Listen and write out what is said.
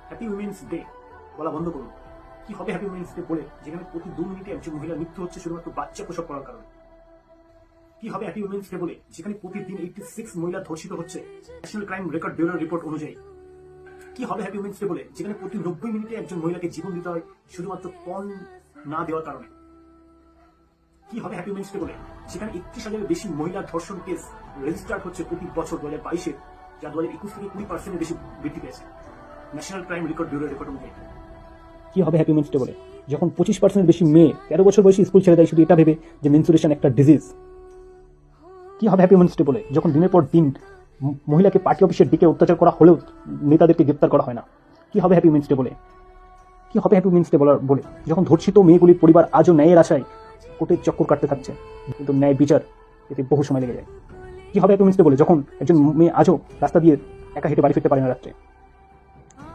Happy women's day বলা বন্ধ করুন। কি হবে হ্যাপি উইমেন্স ডে বলে, যেখানে প্রতি 2 মিনিটে একজন মহিলার মৃত্যু হচ্ছে শুধুমাত্র বাচ্চা প্রসব করার কারণে? কি হবে হ্যাপি উইমেন্স ডে বলে, যেখানে প্রতিদিন 86 মহিলা ধর্ষিত হচ্ছে ন্যাশনাল ক্রাইম রেকর্ড ব্যুরোর রিপোর্ট অনুযায়ী? কি হবে হ্যাপি উইমেন্স ডে বলে, যেখানে প্রতি 90 মিনিটে একজন মহিলাকে জীবন দিতে হয় শুধুমাত্র পর্ন না দেওয়ার কারণে? কি হবে হ্যাপি উইমেন্স ডে বলে, যেখানে 31,000-এর বেশি মহিলা ধর্ষণ কেস রেজিস্টার্ড হচ্ছে প্রতি বছর 2022-এ, যা 2021 থেকে 20% বেশি বৃদ্ধি পেয়েছে ন্যাশনাল ক্রাইম রেকর্ড ব্যুরোর রিপোর্ট অনুযায়ী? কি হবে হ্যাপি উইমেন্স ডে বলে, যখন 25% বেশি মেয়ে 13 বছর বয়সী স্কুল ছেড়ে দেয় শুধু এটা ভেবে যে মেনসুরেশন একটা ডিজিজ? কি হবে হ্যাপি উইমেন্স ডে বলে, যখন দিনের পর দিন মহিলাকে পার্টি অফিসের দিকে অত্যাচার করা হলেও নেতাদেরকে গ্রেপ্তার করা হয় না? কি হবে হ্যাপি উইমেন্স ডে বলে? কি হবে হ্যাপি উইমেন্স ডে বলে, যখন ধর্ষিত মেয়েগুলির পরিবার আজও ন্যায়ের আশায় কোর্টের চক্কর কাটতে থাকছে, কিন্তু ন্যায় বিচার এতে বহু সময় লেগে যায়? কি হবে হ্যাপি উইমেন্স ডে বলে, যখন একজন মেয়ে আজও রাস্তা দিয়ে একা হেঁটে বাড়ি ফিরতে পারে না রাত্রে?